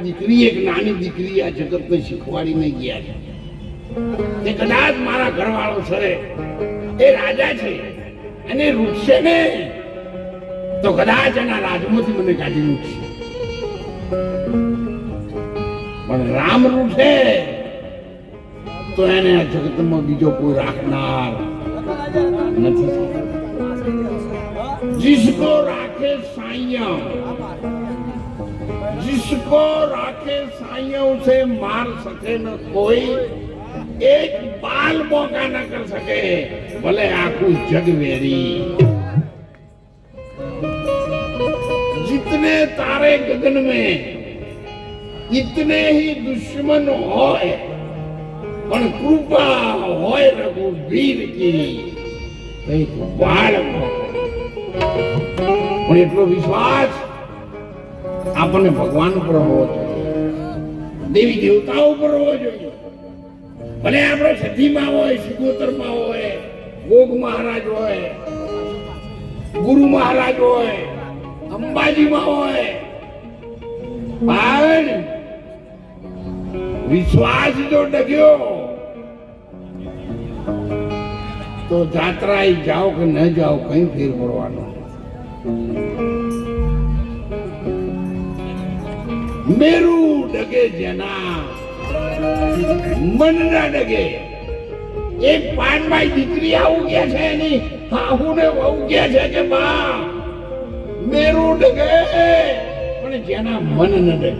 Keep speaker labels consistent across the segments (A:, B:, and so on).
A: દીકરી એક નાની દીકરી આ જગત ને શીખવાડીને ગયા છે તે કદાચ મારા ઘરવાળો છે એ રાજા છે અને રૂઠશે ને તો કદાચ એના રાજમાંથી મને કાઢી મૂકશે, પણ રામ રૂઠે તો એને આ જગતમાં બીજો કોઈ રાખનાર નથી. जिसको राखे साइया, जिसको राखे साइया उसे मार सके न कोई, एक बाल मौका न कर सके भले आखू जग वेरी. जितने तारे गगन में इतने ही दुश्मन होय, पण कृपा होय रघुवीर की एक बाल मौका. પણ એટલો વિશ્વાસ આપણને ભગવાન ઉપર હોવો જોઈએ, દેવી દેવતાઓ ઉપર હોવો જોઈએ. ભલે આપણે સતીમાં હોય, સિગોતરમાં હોય, ગોગ મહારાજ હોય, ગુરુ મહારાજ હોય, અંબાજીમાં હોય, પણ વિશ્વાસ જો ડગ્યો તો જાત્રા જાઓ કે ન જાઓ કઈ ફેર પડવાનો. મેરું ડગે જેના મન ના ડગે. એક પાનભાઈ દીકરી આવું કે છે એની હાહુ ને વહુ કે છે કે બા મેરું ડગે પણ જેના મન ન ડગે.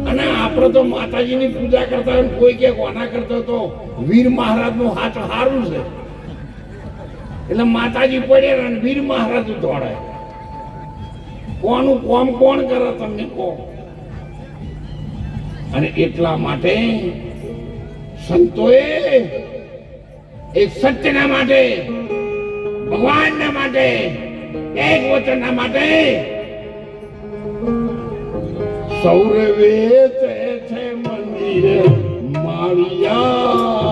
A: અને આપણે તો માતાજીની પૂજા કરતા હોય, કોઈ કે કોના કરતા તો વીર મહારાજ નું હાથ સારું છે એટલે માતાજી પડે અને વીર મહારાજ દોડે. કોનું કોમ કોણ કરે તમને કહો? અને એટલા માટે સંતોએ એક સત્યના માટે, ભગવાનના માટે, એક વચનના માટે સૌરવે છે મંદિર માળિયા.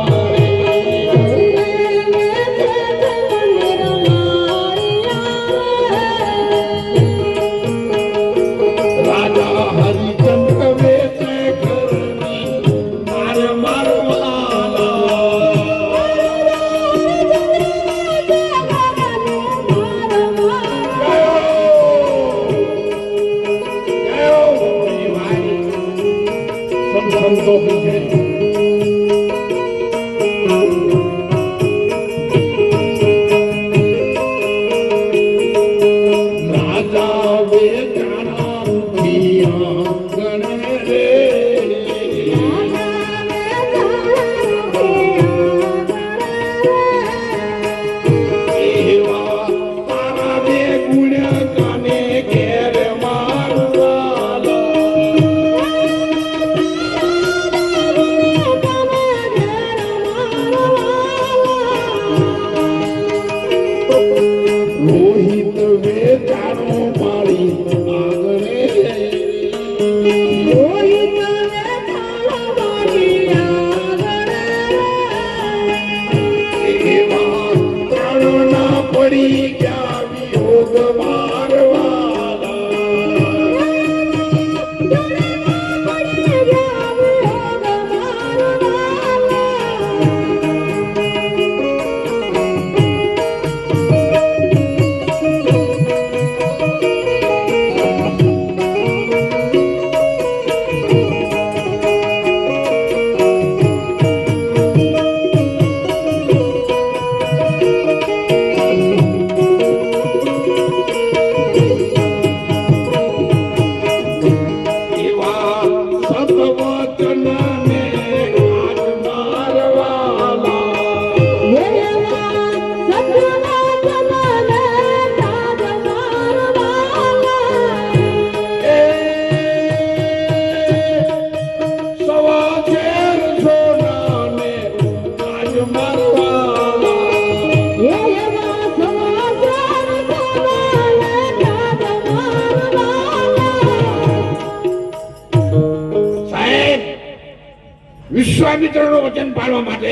A: વિશ્વામિત્રનો વચન પાળવા માટે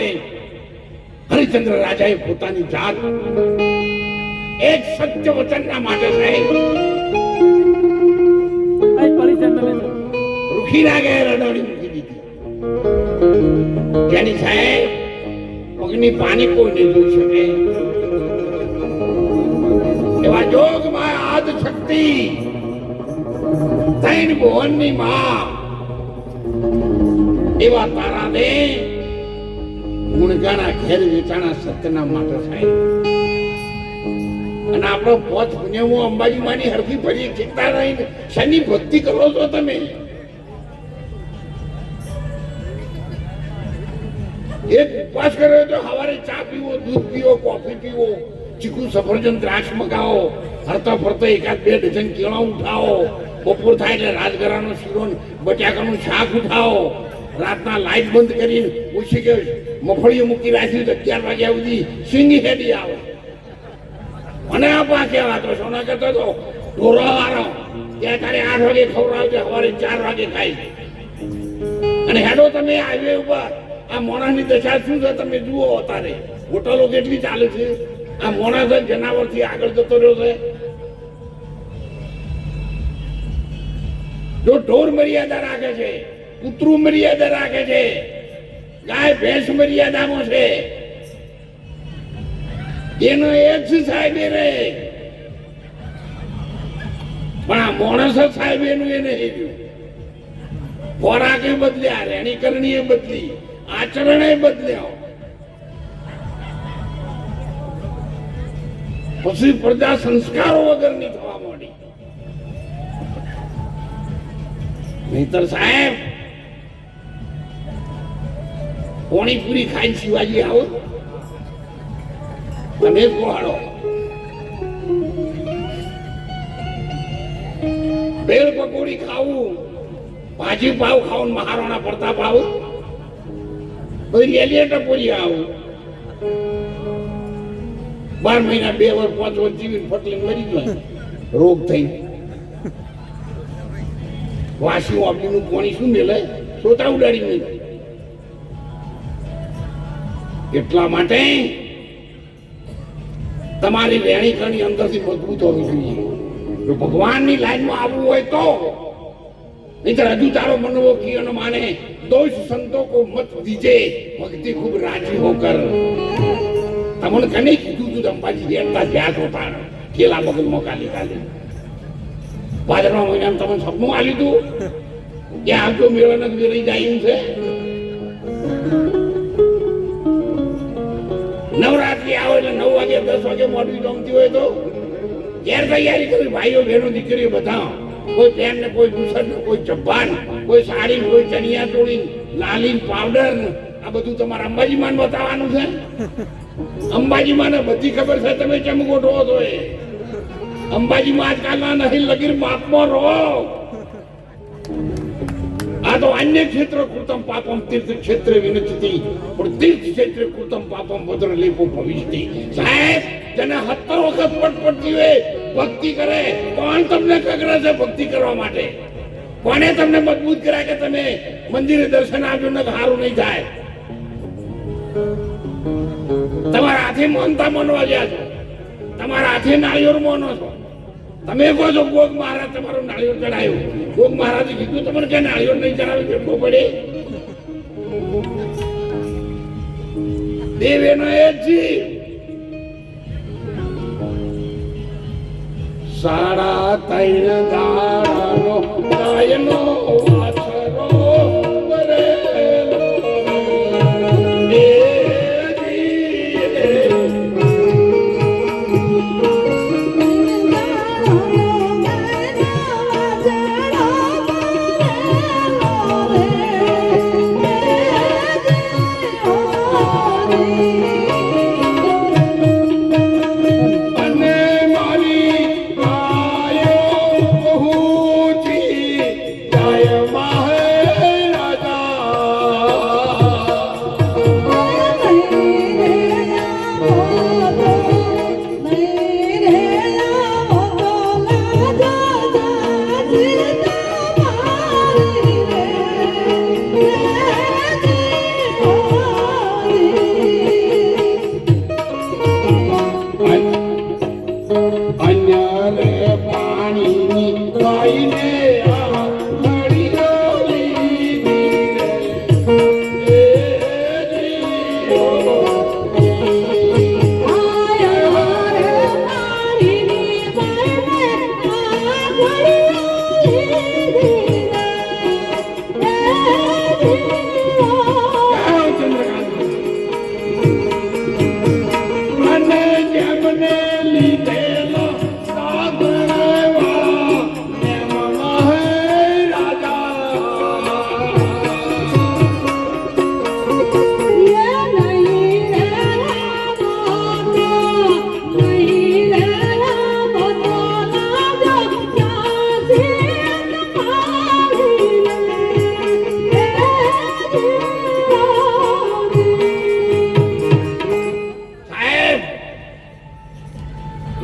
A: હરિશ્ચંદ્ર રાજાએ પોતાની જાત એક સત્ય વચનના માટે સાહેબ રૂખીના ઘેર અડાડી મૂકી દીધી, જેની સાહેબ અગ્નિ પાણી કોઈ નહીં જોઈ શકે એવા જોગમાં આદ શક્તિ તૈણ ભુવનની માં એવા તારાને ગુણગાના ઘેર વેચાણા સત્યના માટે સાહેબ. અને આપણો પોચ પુણ્યમો અંબાજી માની હરખી ભરી ચિંતા નહીં, શની ભક્તિ કરો છો તમે? એક ઉપવાસ કર્યો તો સવારે ચા પીવો, દૂધ પીવો, કોફી પીવો, ચીકુ સફરજન દ્રાક્ષ મગાવો, હરતા ફરતા એકાદ 2 ડઝન કેળા ઉઠાવો, બપોર થાય એટલે રાજગરાનો શીરો બટાકાનું શાક ઉઠાવો, રાતના લાઈટ બંધ કરીને પૂછી કે મફળીઓ મૂકી રાખ્યું તો 11 વાગ્યા સુધી સિંગી હેડી આવે. મને આ પા કહેવાતો સોના કરતો તો ઢોરાવાળો ત્યાં તારે 8 વાગે ખવડાવજો, સવારે 4 વાગે ખાઈ. અને હેડો તમે હાઈવે ઉપર આ મોણાની દશા શું છે તમે જુઓ. તારે હોટલો કેટલી ચાલે છે, આ મોણા છે જનાવર થી આગળ જતો રહ્યો છે. જો ઢોર મર્યાદા રાખે છે, કૂતરું મર્યાદા રાખે છે, ગાય ભેંસ મર્યાદામાં છે, એનો એક સાહેબ એ રહે. પણ આ માણસ સાહેબ એનું એ નહીં રહ્યું. ખોરાકે બદલ્યા, રહેણી કરણી બદલી, આચરણે બદલ્યો. પછી પ્રજા સંસ્કારો વગરની થવા માંડી. નહીતર સાહેબ પાણીપુરી ખાઈને શિવાજી આવો તમે પહોળો, ભેળ પકોડી ખાવું, ભાજી પાવ ખાવું, મહારાણા પ્રતાપ આવું, પછી રેલિયા ટપોરી આવું, 12 મહિના 2 વર્ષ 5 વર્ષ જીવીને ફટલીને મરી જાય રોગ થઈ. વાસી આપણીનું પાણી શું મેલે? સોતા ઉડાડી મેલે. એટલા માટે તમારી રહેણી કરણી અંદરથી મજબૂત હોવી જોઈએ. જો ભગવાનની લાઈનમાં આવવું હોય તો, નહીતર હજુ તારો મનવો કિયન માને દોષ સંતો કો મત દીજે, ભક્તિ ખૂબ રાજી હોકર. તમને કને કીધું તું અંબાજી બેઠતા જ્યાં હોતા કેલા બગલમાં કાલી કાલી ભાદરવા મહિનામાં તમને સપનું આલ્યું તું કે આવજો મેળા નથી રહી જાય એમ છે. નવરાત્રી આવે એટલે 9 વાગે 10 વાગે મોડવી જમતી હોય તો ઘેર તૈયારી કરી, ભાઈઓ બહેનો દીકરીઓ બધા, કોઈ પેન ને કોઈ દુસર ને કોઈ ચબ્બાન, કોઈ સાડી, કોઈ ચણિયા ચોળી, લાલી પાવડર, આ બધું તમારા અંબાજી માન બતાવવાનું છે. અંબાજી માને બધી ખબર છે, તમે કેમ ગોઠવો છો? એ અંબાજી માં આજકાલના નહીં લગીર બાપમાં રહો. આ તો અન્ય ક્ષેત્ર કૃતમ પાપમ તીર્થ ક્ષેત્ર વિનચતી, પણ તીર્થ ક્ષેત્ર કૃતમ પાપમ ભદ્ર લેપો ભવિષ્યતિ. સાહેબ જેને 70 વખત પટપટતી હોય ભક્તિ કરે, કોણ તમને કગરે છે ભક્તિ કરવા માટે? કોને તમને મજબૂત કર્યા કે તમે મંદિરે દર્શન આવજો ને સારું નહીં થાય? તમારા હાથે માનતા માનવા ગયા છો, તમારા હાથે નાળિયેર માનો છો. તમે કહો છો ગોગ મહારાજ તમારું નાળિયેર ચડાયું, ગોગ મહારાજે કીધું તમને કે નાળિયેર નહીં ચડાવી કેટલું પડે? દેવ એનો એ જ જીવ. 3.5 દાડાનો ગાયનો વાછરો વરેલો અને મારી ગાયો બહુ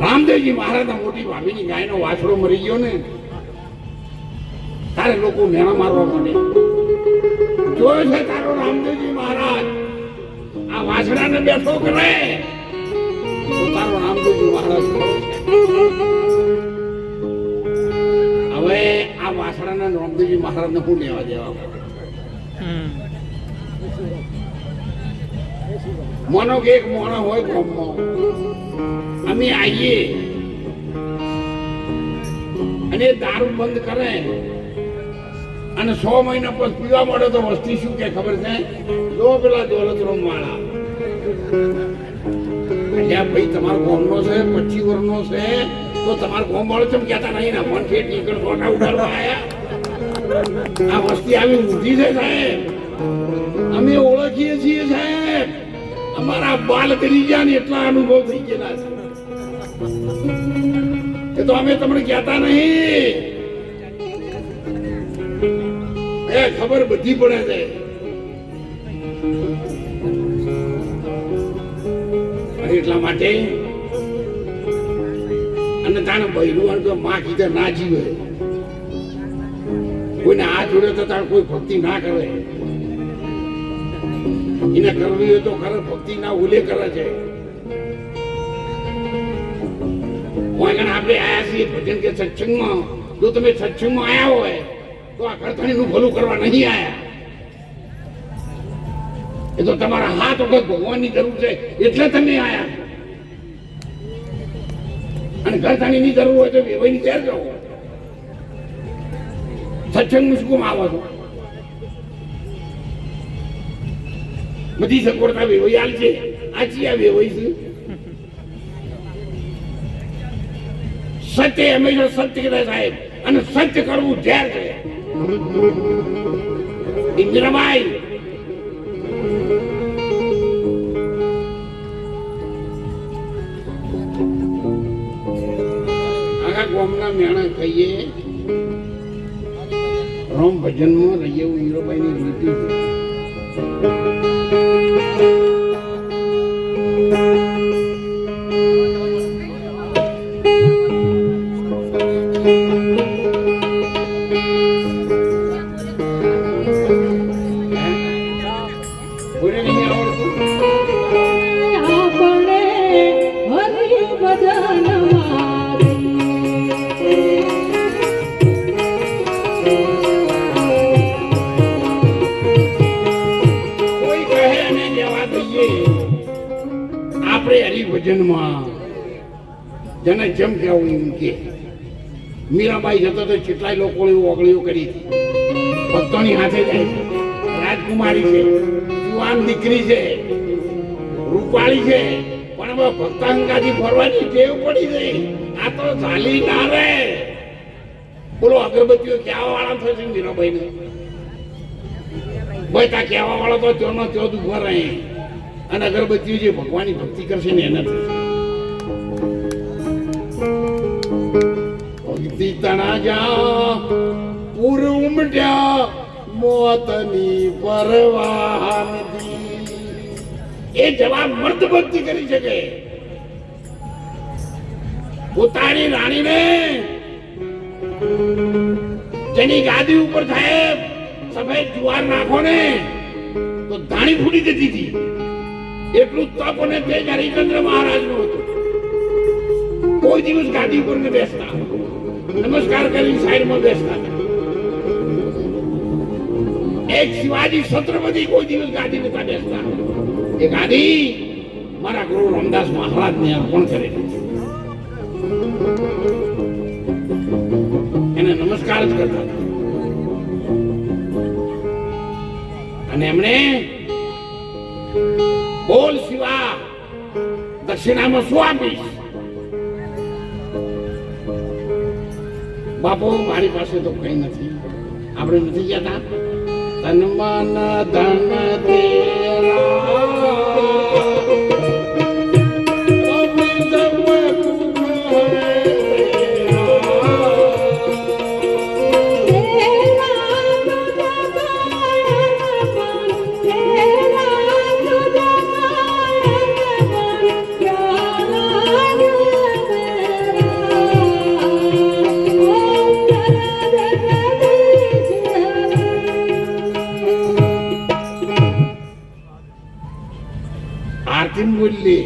A: રામદેવજી મહારાજના મોટી ભાભીની ગાયનો વાછડો મરી ગયો ને તારે લોકો મેણા મારવા માંડે. જોયો છે તારો રામદેવજી મહારાજ આ વાછડાને બેઠો કરે તો તારો રામદેવજી મહારાજ હવે આ વાછડાના રામદેવજી મહારાજને હું લેવા દેવા. મોનો કે એક મોણો હોય ગામમાં અમે આવીએ અને દારૂ બંધ કરે અને 100 મહિના પછી પીવા મળે તો વસ્તી શું કે ખબર છે? જો પેલા દોલતરામ વાળા અલ્યા ભાઈ તમારો ગામનો છે 25 વર્ષનો છે તો તમારો ગામ વાળો ચમ કહેતા નહીં ને મન ફેટ નીકળ ફોટા ઉડાડવા આયા. આ વસ્તી આવી ઊંધી છે સાહેબ, અમે ઓળખીએ છીએ સાહેબ. અમારા બાલ કરી ગયા ને એટલા અનુભવ થઈ ગયેલા છે. એ તો અમે તમને કહેતા નહીં, એ ખબર બધી પડે છે. એટલા માટે અને તાણે બૈરું તો માં કીધે ના જીવે, કોઈને હાથ જોડે તો તારે કોઈ ભક્તિ ના કરે. એને કરવી હોય તો કરે, ભક્તિ ના ઉલ્લે કરે છે. આપણે આયા છીએ ભજન કે સત્સંગમાં. જો તમે સત્સંગમાં આયા હોય તો આ કરથણીનું ભલું કરવા નહીં આયા. એ તો તમારા હાથ વખત ભગવાનની જરૂર છે એટલે તમે આયા. અને કરથણીની જરૂર હોય તો વેવાઈની ઘેર જાઓ. સત્સંગનું શું કામ આવો છો? બધી સગવડતા વેવાઈ આલ છે. આજી આ વેવાઈ છે. સત્ય હંમેશા સત્ય કરે સાહેબ, અને સત્ય કરવું ઝેર છે. ઇન્દ્રભાઈ આખા ગામના મેણા કહીએ રામ ભજનમાં રહીએ એવું હીરોભાઈ ની લીધી છે. હરિભજનમાં જેને જેમ કહેવું એમ કે મીરાબાઈ જતો તો કેટલાય લોકો ઓગળીઓ કરી હતી. ભક્તોની હાથે જાય છે. રાજકુમારી છે, જુવાન દીકરી છે, રૂપાળી છે, પણ હવે ભક્તાંગાથી ફરવાની ટેવ પડી ગઈ. આ તો ઝાલી ના રે. બોલો અગરબત્તીઓ કહેવા વાળા થશે મીરાબાઈ ને? ભાઈ તા કહેવા વાળો તો ચોનો ચોદ ઉભો રહે અને અગરબત્તીઓ જે ભગવાનની ભક્તિ કરશે ને એના ભક્તિ તણા જા પૂર ઉમટ્યા મોતની પરવાહ નથી. એ જવાબ મર્દ ભક્તિ કરી શકે. પોતાની રાણીને જેની ગાદી ઉપર સાહેબ સફેદ જુવાર નાખો ને તો ધાણી ફૂટી જતી હતી. એટલું તપ અને તેજ હરિચંદ્ર મહારાજ નું હતું. કોઈ દિવસ ગાદી ઉપર ને બેસતા, નમસ્કાર કરી સાઈડમાં બેસતા. એક શિવાજી છત્રપતિ કોઈ દિવસ ગાદી નતા બેસતા. એ ગાદી મારા ગુરુ રામદાસ મહારાજ ને અર્પણ કરેલી છે. એને નમસ્કાર જ કરતા હતા. અને એમણે બોલ શિવા, દક્ષિણામાં શું આપીશ? બાપુ મારી પાસે તો કઈ નથી. આપણે નથી કહેતા તન મન ધન તેરા બોલી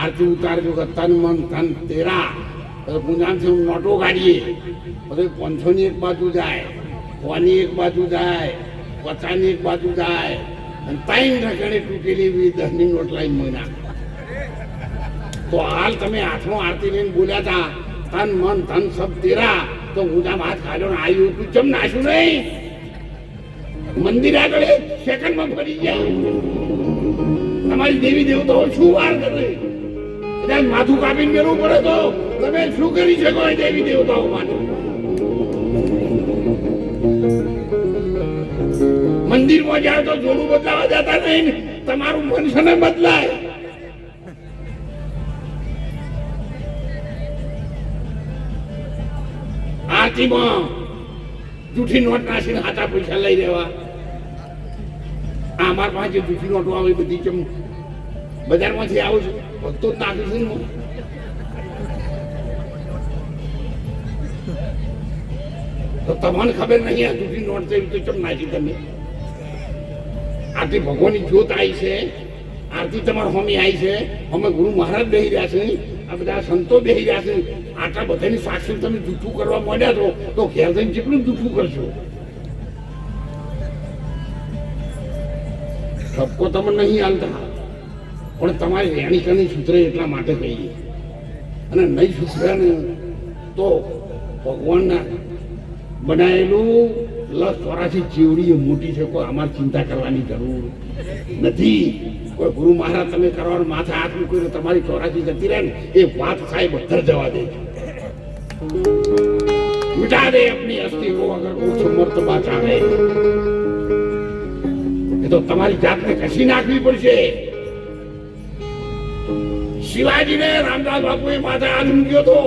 A: આરતી ઉતારજો કે તન મન ધન તેરા. પૂજાથી નોટો કાઢીએ, પછી 500 ની એક બાજુ જાય, 100 ની એક બાજુ જાય, 50 ની એક બાજુ જાય, અને 3 ઠેકાણે તૂટેલી 10 ની નોટ લાઈન મહિના. તો હાલ તમે હાથમાં આરતી લઈને બોલ્યા હતા તન મન ધન સબ તેરા, તો પૂજા હાથ કાઢ્યો ને આવ્યું તું ચમ નાશું નહીં? મંદિર આગળ સેકન્ડમાં ફરી જાય. તમારી દેવી દેવતાઓ શું વાર કરે? કદાચ માથું કાપીને મેળવું પડે તો તમે શું કરી શકો એ દેવી દેવતાઓ માટે? મંદિરમાં જાઓ તો જોડું બદલાવા જતા નહીં, તમારું મન છે ને બદલાય. આરતીમાં જૂઠી નોટ નાખીને હાથા પૈસા લઈ લેવા. અમારા પાસે જૂઠી નોટો આવે બધી કેમ બજારમાંથી આવું છું, ભક્તો નાખું છું ને. તો તમને ખબર નહીં આ જૂઠી નોટ છે તો કેમ નાખી તમે? આરતી ભગવાનની જ્યોત આવી છે, આરતી તમારા હોમી આવી છે, અમે ગુરુ મહારાજ બેસી રહ્યા છે, આ બધા સંતો બેસી રહ્યા છે. આટલા બધાની સાક્ષી તમે જૂઠું કરવા માંડ્યા છો તો ઘેર થઈને કેટલું જૂઠું કરશો? ઠપકો તમે નહીં હાલતા, પણ તમારી રેણીકાની સુધરે એટલા માટે કહીએ. અને નહીં સુધરે ને તો ભગવાનના બનાવેલું લસ 84 ચેવડી એ મોટી છે, કોઈ અમારે ચિંતા કરવાની જરૂર નથી. કોઈ ગુરુ મહારાજ તમે કરવાનું માથે હાથ મૂકીને તમારી 84 જતી રહે ને એ વાત સાહેબ બધા જવા દે. મિટા દે અપની અસ્તી કો અગર કુછ મર્તબા ચાહે, એ તો તમારી જાતને કસી નાખવી પડશે. શિવાજીને રામદાસ બાપુએ માથે હાથ મૂક્યો હતો,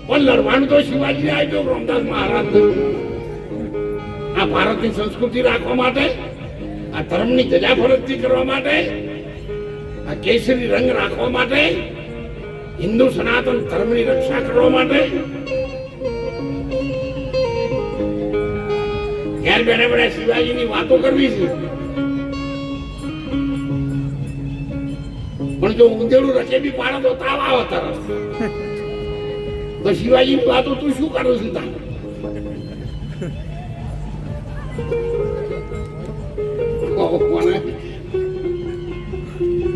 A: પણ લડવાનું તો શિવાજીને આવ્યો રામદાસ મહારાજ. આ ભારતની સંસ્કૃતિ રાખવા માટે, આ ધર્મની ધજા ફરજથી કરવા માટે, આ કેસરી રંગ રાખવા માટે, હિન્દુ સનાતન ધર્મની રક્ષા કરવા માટે ઘેર બેઠા બેઠા શિવાજીની વાતો કરવી છે. પણ જો ઊંધેડું રચે બી પાડો તો તાવ આવે તરત. તો શિવાજીની વાતો તું શું કરું છું? તા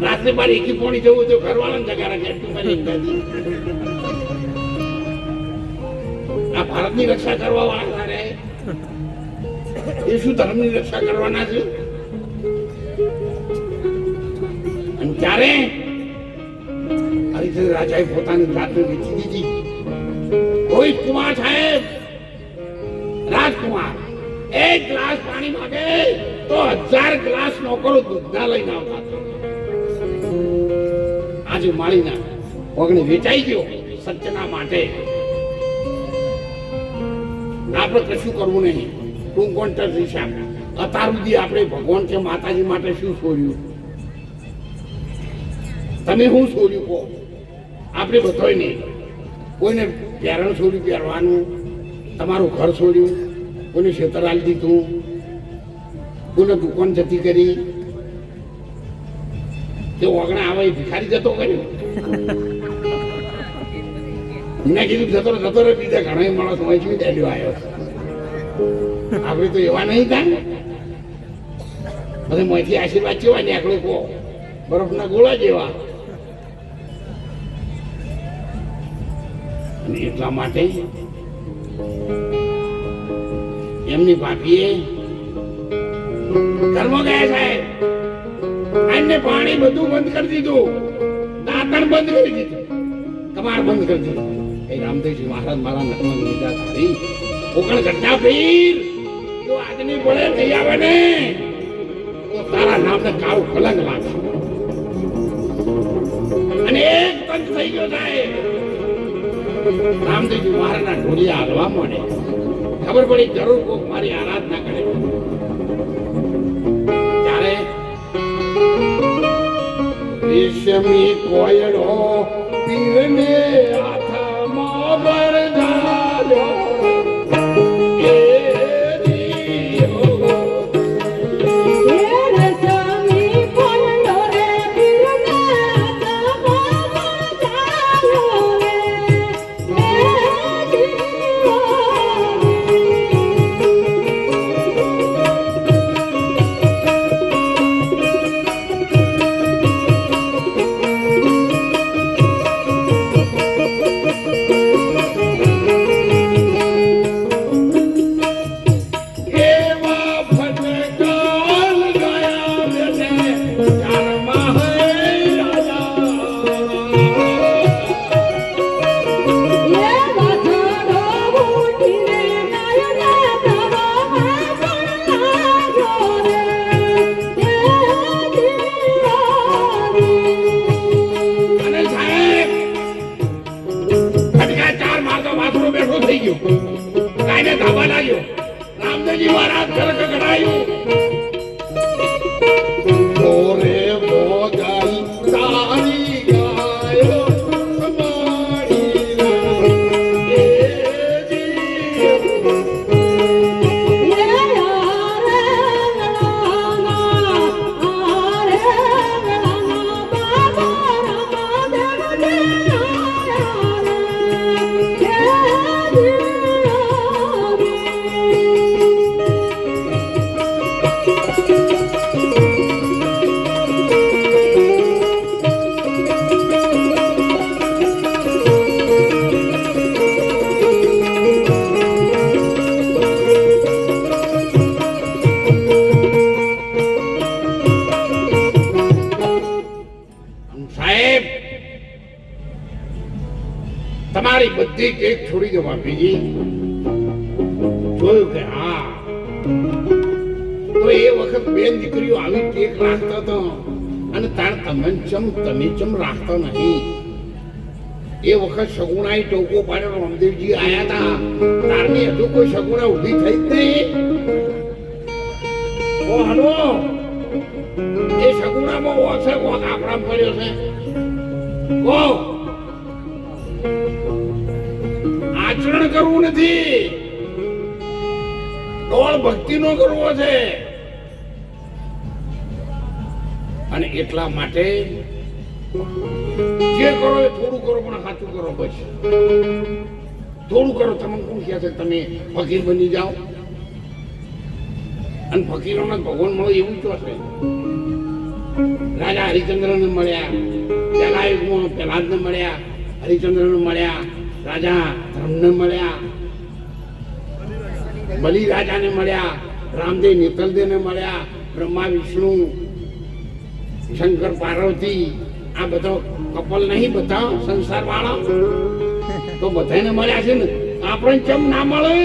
A: રાત્રે મારે એકી પોણી જવું તો ઘરવાળા જગારા કેટલું કરી આ ભારતની રક્ષા કરવા વાળા રે એ શું ધર્મની રક્ષા કરવાના છે? અને ત્યારે હરિચંદ્ર રાજાએ પોતાની જાતને વેચી દીધી. રોહિત કુમાર સાહેબ, રાજકુમાર એક ગ્લાસ પાણી માંગે તો 1000 ગ્લાસ નોકરો દૂધના લઈને આવતા. આજે માળીના પગને વેચાઈ ગયો સત્યના માટે. આપણે કશું કરવું નહીં. ટુ કોન્ટર હિસાબ અત્યાર સુધી આપણે ભગવાન કે માતાજી માટે શું છોડ્યું? તમે શું છોડ્યું કહો? આપણે બધાય નહીં. કોઈને પહેરણ છોડ્યું પહેરવાનું, તમારું ઘર છોડ્યું, કોઈને ખેતર આલી દીધું, કોઈને દુકાન જતી કરી, તે ઓગણા આવે ભિખારી જતો કર્યો. મેં કીધું જતો રે, બીજા ઘણા માણસ હોય છે ડેલ્યો આવ્યો. આપણે તો એવા નહીં થાય. પછી મોંથી આશીર્વાદ જેવા ને આકડે કહો બરફના ગોળા જેવા. એટલા માટે એમની ભાભીએ ઘરમાં ગયા સાહેબ, આને પાણી બધું બંધ કરી દીધું, દાંતણ બંધ કરી દીધું, કમાર બંધ કરી દીધું. એ રામદેવજી મહારાજ મારા નખમાં લીધા તારી કોકણ ઘટના પીર, જો આજની પડે થઈ આવે ને તો તારા નામને કાળું કલંક લાગશે. અને એક પંચ થઈ ગયો સાહેબ, રામદેવજી મહારાજના ઢોલિયા હાલવા માંડે. ખબર પડી જરૂર કોક મારી આરાધના કરે. ત્યારે રેશમી કોયડો પીરને હાથમાં બરદાયો. રામદેવજી મહારાજ ઘર ગગડાયું. ઓરે બોગલ તારી ગાયો સમાડી તમારી બધી કેક છોડી દો બાપીજી. જોયું કે હા, તો એ વખત બેન દીકરીઓ આવી કેક રાખતા હતો અને તાર તમે ચમ રાખતા નહીં. એ વખત સગુણાએ ટોકો પાડ્યો. રામદેવજી આયા હતા, તારની હજુ કોઈ સગુણા ઊભી થઈ જ નહીં. ઓ હલો, એ સગુણામાં ઓછે કોક આપણા પડ્યો છે. કો આચરણ કરવું નથી, ડોળ ભક્તિ નો કરવો છે. અને એટલા માટે જે કરો એ થોડું કરો, પણ સાચું કરો. બસ થોડું કરો. તમે કોણ કહે છે તમે ફકીર બની જાઓ? અને ફકીરોને ભગવાન મળે એવું તો છે. રાજા હરિચંદ્રને મળ્યા, પેલા યુગમાં પ્રહલાદને મળ્યા, હરિચંદ્રને મળ્યા, રાજા ધર્મને મળ્યા, બલિ રાજાને મળ્યા, રામદેવ નેતલદેવને મળ્યા, બ્રહ્મા વિષ્ણુ શંકર પાર્વતી, આ બધો કપલ નહીં બધા સંસાર વાળા, તો બધાને મળ્યા છે ને. આપણે કેમ ના મળે?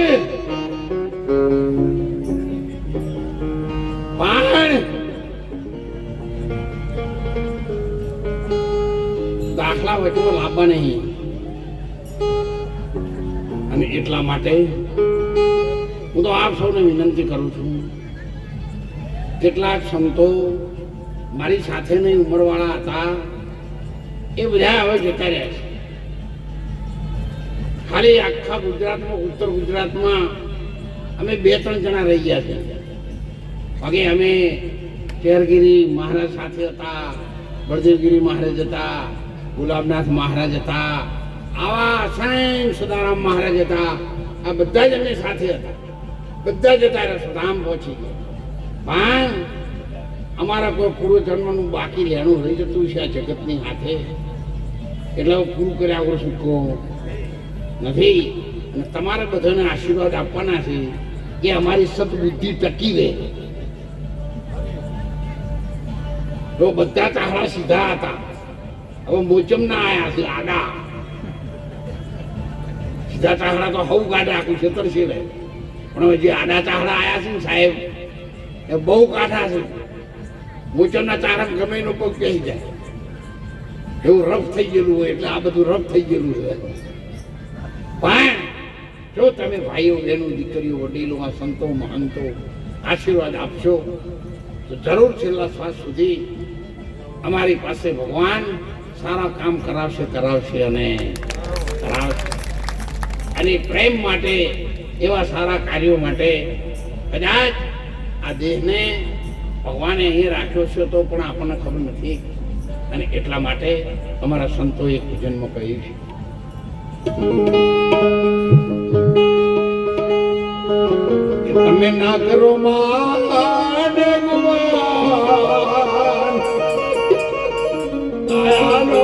A: પણ દાખલા વચમાં લાવવા નહીં. અને એટલા માટે હું તો આપ સૌને વિનંતી કરું છું, કેટલાક સંતો મારી સાથેની ઉંમરવાળા હતા એ બધા હવે જતા રહ્યા છે. ખાલી આખા ગુજરાતમાં, ઉત્તર ગુજરાતમાં અમે 2-3 જણા રહી ગયા છે. બાકી અમે ચેરગીરી મહારાજ સાથે હતા, બળદેવગીરી મહારાજ હતા, ગુલાબનાથ મહારાજ હતા, આવા સાઈન સદારામ મહારાજ હતા. આ બધા જ અમે સાથે હતા. બધા જતા રહ્યા, ધામ પહોંચી ગયા. પણ અમારા કોઈ પૂર્વજન્મનું બાકી લેણું રહી જતું છે આ જગતની હાથે, એટલે પૂરું કર્યા વગર છૂટકો નથી. અને તમારે બધાને આશીર્વાદ આપવાના છે કે અમારી સદબુદ્ધિ ટકી રહે. તો બધા ચાહડા સીધા હતા, હવે મોચમ ના આયા છે આડા. સીધા ચાહડા તો હવ ગાડે આખું ક્ષેત્ર છે રહે, પણ હવે જે આડા ચાહડા આયા છે ને સાહેબ એ બહુ કાઠા છે. મોચમના ચાહડા ગમે એનો પગ કહી જાય એવું રફ થઈ ગયેલું હોય, એટલે આ બધું રફ થઈ ગયેલું છે. પણ જો તમે ભાઈઓ બહેનો દીકરીઓ વડીલો આ સંતો મહંતો આશીર્વાદ આપશો તો જરૂર છેલ્લા શ્વાસ સુધી અમારી પાસે ભગવાન સારા કામ કરાવશે અને કરાવશે. અને પ્રેમ માટે એવા સારા કાર્યો માટે કદાચ આ દેહને ભગવાને અહીં રાખ્યો છે તો પણ આપણને ખબર નથી. અને એટલા માટે અમારા સંતોએ પૂજનમાં કહ્યું છે કે તમે ના કરો માને ગુમાન, દયાનો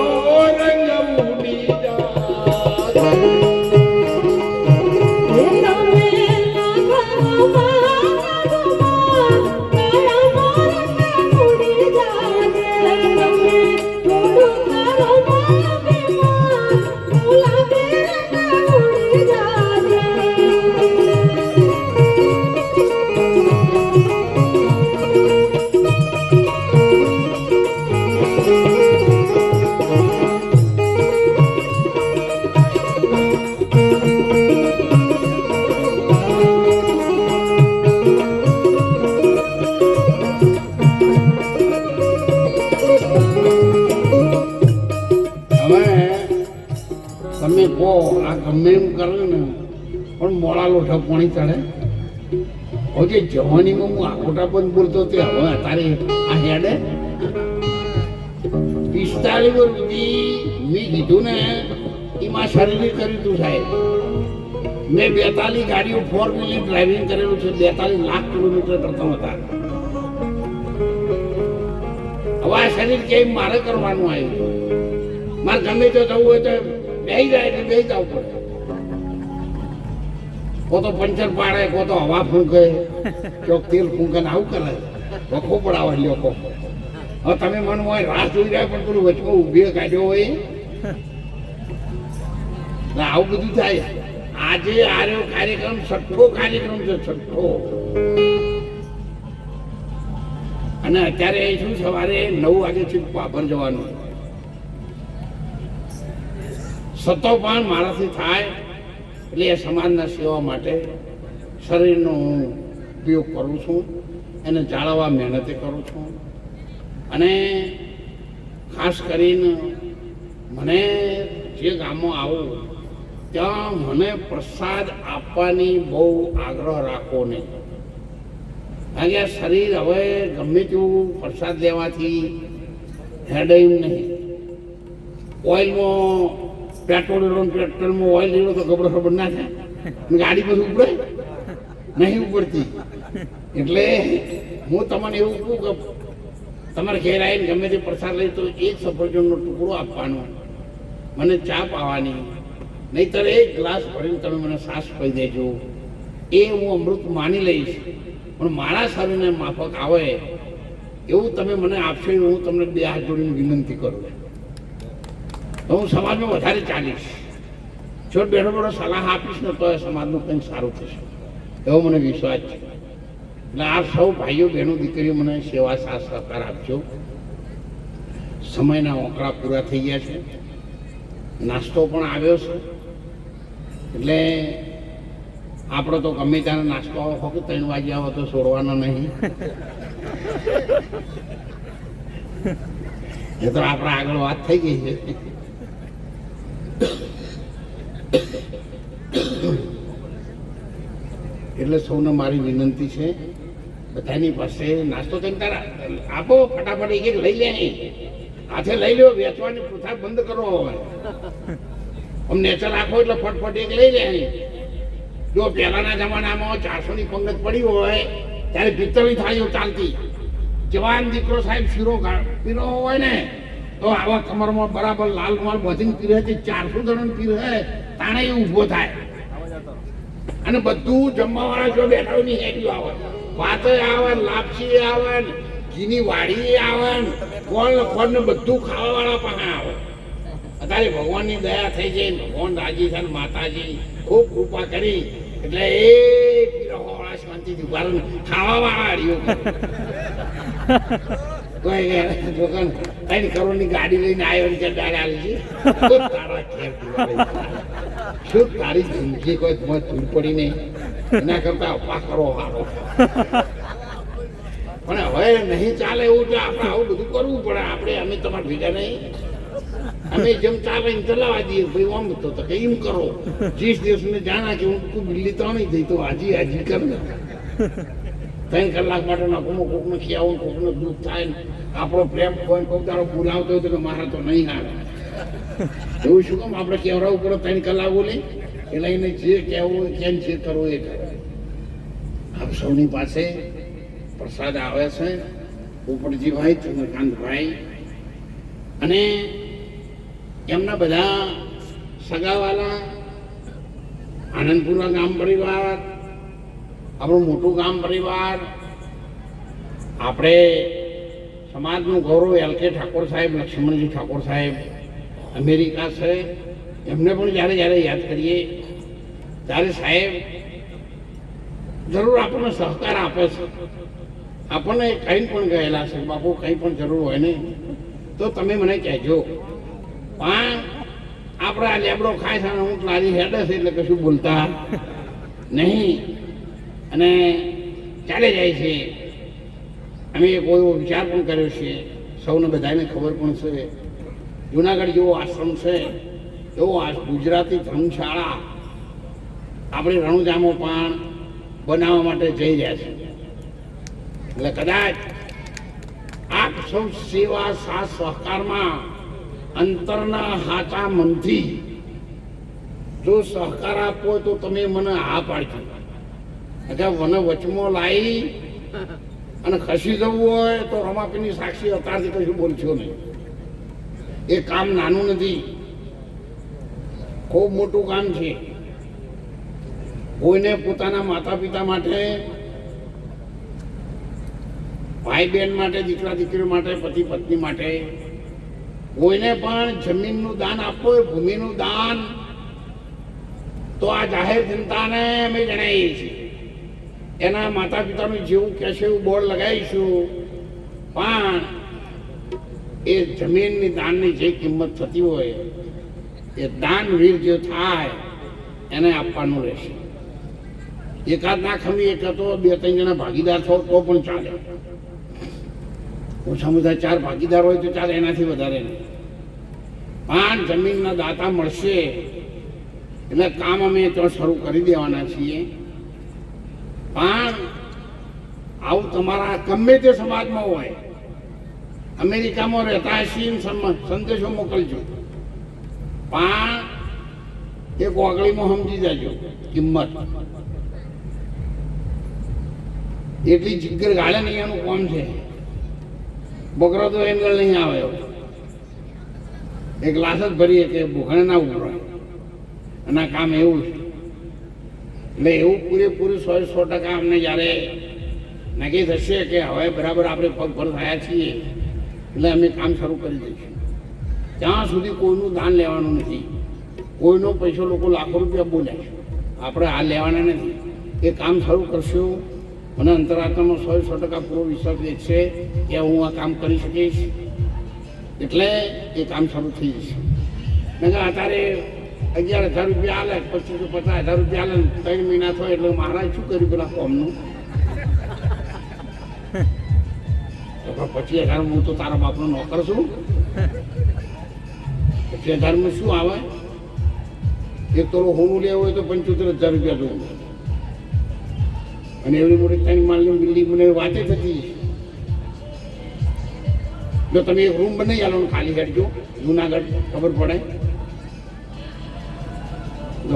A: રંગ ઉડી જાય. તમે કહો આ ગમે એમ કરે ને પણ મોડા લોઠા પાણી ચડે. હવે જવાનીમાં હું આખોટા બંધ બોલતો તે હવે તારે આ હેડે 45 વર્ષ સુધી મેં કીધું ને એમાં શરીર કર્યું તું સાહેબ. મેં 42 ગાડીઓ 4-wheeler ડ્રાઇવિંગ કરેલું છે, 42 લાખ કિલોમીટર કરતા હતા. હવે આ શરીર કેમ મારે કરવાનું આવ્યું? મારે ગમે તો જવું હોય તો બેસી જાય એટલે બેસી જવું પડે. કો તો પંચર પાડે, કો તો હવા ફૂંકે, ચોક તેલ ફૂંકે ને આવું કરે, વખો પડાવે લોકો. હવે તમે મન હોય રાહ જોઈ રહ્યા પણ પેલું વચમાં ઉભી કાઢ્યો હોય આવું બધું થાય. આજે આર્યો કાર્યક્રમ 6ઠ્ઠો કાર્યક્રમ છે, 6ઠ્ઠો. અને અત્યારે શું સવારે 9 વાગ્યાથી પાભર જવાનું. સતો પણ મારાથી થાય એટલે એ સમાજના સેવા માટે શરીરનો હું ઉપયોગ કરું છું, એને જાળવવા મહેનતે કરું છું. અને ખાસ કરીને મને જે ગામમાં આવું ત્યાં મને પ્રસાદ આપવાની બહુ આગ્રહ રાખવો નહીં. કારણ કે શરીર હવે ગમે તેવું પ્રસાદ લેવાથી હેડાયું નહીં. ઓઇલમાં પેટ્રોલમાં ઓઇલ લેવો તો ગબડો ખબર ના થાય, ગાડી પછી ઉપડે નહીં ઉપડતી. એટલે હું તમને એવું કહું કે તમારે ઘેર આવીને ગમે તે પ્રસાદ લઈ તો એક સફરજનનો ટુકડો આપવાનો, મને ચા પાવાની, નહીંતર એક ગ્લાસ ભરીને તમે મને સાસ પી દેજો. એ હું અમૃત માની લઈશ, પણ મારા શરીરને માફક આવે એવું તમે મને આપશો એવું હું તમને 2 હાથ જોડીને વિનંતી કરું છું. તો હું સમાજમાં વધારે ચાલીશ. જો બેઠો સલાહ આપીશ ને તો એ સમાજનું કંઈક સારું થશે એવો મને વિશ્વાસ છે. એટલે આપ સૌ ભાઈઓ બહેનો દીકરીઓ મને સેવા સાથ સહકાર આપજો. સમયના ઓંકડા પૂરા થઈ ગયા છે, નાસ્તો પણ આવ્યો છે. એટલે આપણો તો ગમે ત્યારે નાસ્તો આવો ફક્ત 3 વાગે આવો તો છોડવાનો નહીં. એ તો આપણા આગળ વાત થઈ ગઈ છે. એટલે સૌને મારી વિનંતી છે, બધાની પાસે નાસ્તો તમે તારા આપો, ફટાફટ એક લઈ લે, હાથે લઈ લો. વેચવાની પ્રથા બંધ કરો. હવે અમને નેચર રાખો એટલે ફટફટ એક લઈ લે. જો પહેલાના જમાનામાં 400ની પંગત પડી હોય ત્યારે પિત્તળની થાળીઓ ચાલતી. જવાન દીકરો સાહેબ પીરો હોય ને તો આવા કમરમાં બરાબર લાલ માલ બધીને પીરે, 400 જણાને પીરે તાણે એ ઊભો થાય. અને બધું જમવાવાળા જો બેઠા ની હેડ્યું આવે, ભાત આવે, લાપસી આવે, ઘીની વાડી આવે, કોણ ને બધું ખાવાવાળા પણ આવે. અત્યારે ભગવાનની દયા થઈ જાય, ભગવાન રાજી છે, માતાજી ખૂબ કૃપા કરી એટલે એ પીરવાળા શાંતિથી ઉભા રહીને ખાવાવાળા હરિયો ત્રણ કરોડની ગાડી લઈને આવ્યો ને ત્યાં દાડા છે તારા ઘેર શું તારી જિંદગી કોઈ ધૂળ પડી નહીં, એના કરતા અપા કરો હારો. પણ હવે નહીં ચાલે એવું તો આપણે આવું બધું કરવું પડે. આપણે અમે તમારા ભેગા નહીં, અમે જેમ ચાલે એમ ચલાવવા દઈએ. ભાઈ આમ તો કે એમ કરો, 30 દિવસને જાણા કે હું બિલ્લી તો નહીં થઈ તો હાજી હાજી કર ને 3 કલાક માટે કોકને કોકને ખીયાવું, કોકને દુઃખ થાય ને આપણો પ્રેમ કોઈ કોક તારો બોલાવતો હોય તો મારા તો નહીં આવે એવું શું કામ આપણે કહેવડાવવું પડે 3 કલાક બોલી એટલે એને જે કહેવું હોય કેમ જે કરવું એ કરે. આપ સૌની પાસે પ્રસાદ આવે છે. પોપટજીભાઈ, ચંદ્રકાંતભાઈ અને એમના બધા સગાવાલા, આનંદપુરા ગામ પરિવાર, આપણું મોટું ગામ પરિવાર, આપણે સમાજનું ગૌરવ LK ઠાકોર સાહેબ, લક્ષ્મણજી ઠાકોર સાહેબ અમેરિકા છે, એમને પણ જ્યારે જ્યારે યાદ કરીએ ત્યારે સાહેબ જરૂર આપણને સહકાર આપે છે. આપણને કંઈ પણ ગયેલા છે, બાપુ કંઈ પણ જરૂર હોય ને તો તમે મને કહેજો. પણ આપણે આ લેબડો ખાય છે, હું લારી હેડે છે એટલે કશું બોલતા નહીં અને ચાલે જાય છે. અમે કોઈ વિચાર પણ કર્યો છે, સૌને બધાને ખબર પણ છે. જુનાગઢ જેવો આશ્રમ છે એવો ગુજરાતી ધર્મશાળા આપણે રણુજામાં પણ બનાવવા માટે જઈ રહ્યા છે. એટલે કદાચ આપ સૌ સેવા સાથ સહકારમાં અંતરના હાચા મનથી જો સહકાર આપવો તો તમે મને હા પાડજો. મને વચમાં લાવી અને ખસી જવું હોય તો રમાપીની સાક્ષી અત્યારથી કશું બોલશો નહીં. એ કામ નાનું નથી, ખૂબ મોટું કામ છે. કોઈને પોતાના માતા પિતા માટે, ભાઈ બહેન માટે, દીકરા દીકરી માટે, પતિ પત્ની માટે કોઈને પણ જમીનનું દાન આપવું હોય, ભૂમિનું દાન, તો આ જાહેર જનતાને અમે જણાવીએ છીએ. એના માતા પિતાનું જેવું કહેશે એવું બોર્ડ લગાવીશું. પણ એ જમીનની દાનની જે કિંમત થતી હોય એ દાનવીર જે થાય એને આપવાનું રહેશે. એકાદ ના ખમી એક તો 2-3 જણા ભાગીદાર થો તો પણ ચાલે. ઓછામાં ઓછા 4 ભાગીદાર હોય તો ચાલે, એનાથી વધારે નહીં. 5 જમીનના દાતા મળશે એટલે કામ અમે તો શરૂ કરી દેવાના છીએ. પણ આવું તમારા ગમે તે સમાજમાં હોય, અમેરિકામાં રહેતા હશે સંદેશો મોકલજો. પણ એ ગોગળીમાં સમજી જાજો કિંમત. એટલી જીગર ગાળે નહીં એનું કોમ છે. બકરો તો એંગલ નહીં આવે. એક ગ્લાસ જ ભરીએ કે ભૂખણે ના ઉભરાય અને કામ એવું છે. એટલે એવું પૂરેપૂરું 100% અમને જ્યારે નક્કી થશે કે હવે બરાબર આપણે પગભર થયા છીએ એટલે અમે કામ શરૂ કરી દઈશું. ત્યાં સુધી કોઈનું દાન લેવાનું નથી. કોઈનો પૈસો લોકો લાખો રૂપિયા બોલ્યા, આપણે આ લેવાના નથી. એ કામ શરૂ કરશું અને અંતરાત્માનો 100% પૂરો વિશ્વાસ છે કે હું આ કામ કરી શકીશ. એટલે એ કામ શરૂ થઈ જશે. અત્યારે 11,000 રૂપિયા આલે, 25,000-50,000 રૂપિયા આલે, 3 મહિના થાય એટલે મહારાજ શું કર્યું પેલા કોમનું? 25,000 હું તો તારા બાપનો નોકર છું. 25,000 શું આવે? એક તો હોનું લેવું હોય તો 75,000 રૂપિયા જોવું. અને એવડી મોટી 3 માળની બિલ્ડિંગ મને વાતે થતી. જો તમે એક રૂમ બનાવી આલો ખાલી કાઢજો, જુનાગઢ ખબર પડે.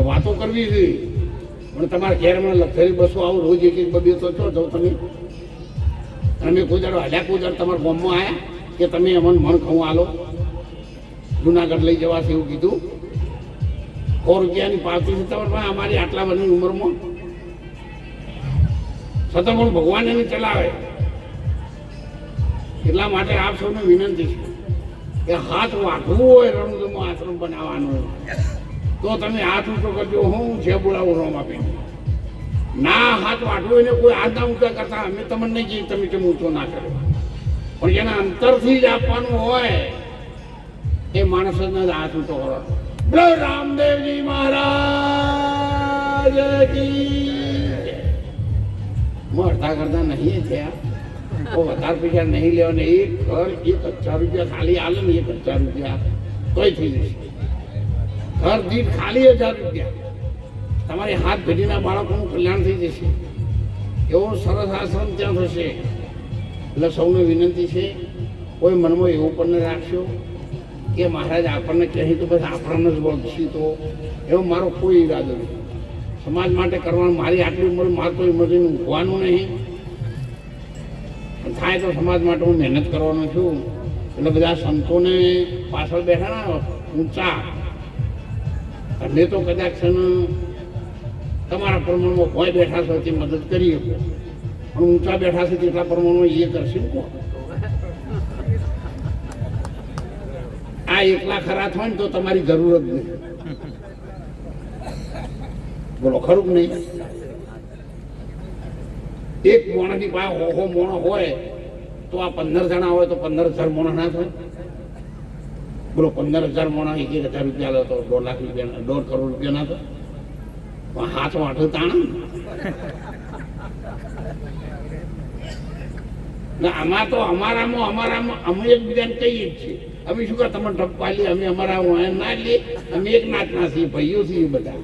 A: વાતો કરવી જોઈએ પણ તમારા ઘેરમાં લક્ઝરી બસો આવો રોજ 1-2 તો છો જાઓ તમે. તમે કોઈ દાડો હાલ્યા, કોઈ દાડો તમારા ગામમાં આવ્યા કે તમે અમને મણ ખવું આલો જુનાગઢ લઈ જવાશે એવું કીધું? 100 રૂપિયાની પાવતી છે તમારે અમારી આટલા બધી ઉંમરમાં. છતાં પણ ભગવાન એને ચલાવે. એટલા માટે આપ સૌને વિનંતી છે કે હાથ વાંકવું હોય રણુદમો આશ્રમ બનાવવાનો તો તમે હાથ ઊંચો કરજો. હું જે બોલાવું રોમ આપીને ના હાથ વાંકવું એને કોઈ હાથ ના ઊંચા કરતા અમે તમને નહીં કહીએ તમે કેમ ઊંચો ના કરો, પણ જેના અંતરથી જ આપવાનું હોય એ માણસને જ હાથ ઊંચો કરો. બોલો રામદેવજી મહારાજ કી. હું અડધા કરતા નહીં થયા તો વધારે પૈસા નહીં લેવાને. એક ઘર 1,000 રૂપિયા ખાલી આલે ને 1,000 રૂપિયા તોય થઈ જશે. ઘર દીઠ ખાલી 1,000 રૂપિયા તમારી હાથ ભેટીના બાળકોનું કલ્યાણ થઈ જશે. એવો સરસ આશ્રમ ત્યાં થશે. એટલે સૌને વિનંતી છે કોઈ મનમાં એવું પણ ન રાખશો કે મહારાજ આપણને કહે તો બસ આપણને જ બોલશી, તો એવો મારો કોઈ ઈરાદો નહીં. સમાજ માટે કરવાનું. મારી આટલી ઉંમર મારે તો એમરથી ઊંઘવાનું નહીં. થાય તો સમાજ માટે હું મહેનત કરવાનો છું. એટલે બધા સંતોને પાછળ બેઠા ના ઊંચા એટલે તો કદાચ છે ને તમારા પ્રમાણમાં કોઈ બેઠા છો તે મદદ કરી શકો, પણ ઊંચા બેઠા છે તેટલા પ્રમાણમાં એ કરશે ને કોણ? આ એકલા ખરા હોય ને તો તમારી જરૂર જ નહીં. બોલો ખરું કે નહીં? એક મોણાની પાસે ઓહો મોણો હોય તો આ 15 જણા હોય તો 15,000 મોણા ના થાય. બોલો 15,000 મોણા 1,000 રૂપિયા લે તો 2 લાખ રૂપિયા 1.5 કરોડ રૂપિયા ના થાય. પણ હાથ વાંઠો તાણા આમાં તો અમારામાં અમે એકબીજાને કહીએ જ છીએ. અમે શું કહે તમે ઠપકાલી અમે અમારા ના લઈએ. અમે એક નાચના છીએ, ભાઈઓ છીએ બધા.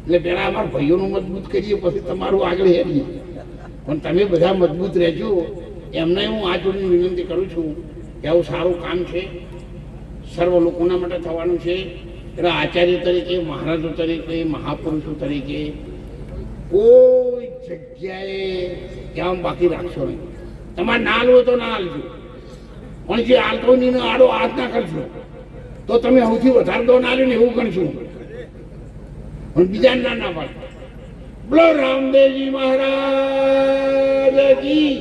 A: એટલે પેલા અમારા ભાઈઓનું મજબૂત કરીએ પછી તમારું આગળ હેરીએ. પણ તમે બધા મજબૂત રહેજો એમને હું આ જોડની વિનંતી કરું છું કે આવું સારું કામ છે, સર્વ લોકોના માટે થવાનું છે. એટલે આચાર્ય તરીકે, મહારાજો તરીકે, મહાપુરુષો તરીકે કોઈ જગ્યાએ ક્યાં બાકી રાખશો નહીં. તમારે ના હાલવું હોય તો ના હાલજો, પણ જે હાલતો નહીં આડો હાથ ના કરશો તો તમે સૌથી વધારે દો ના લે ને એવું કરશું. પણ બીજા ના પાડો. બોલો રામદેવજી મહારાજ કી.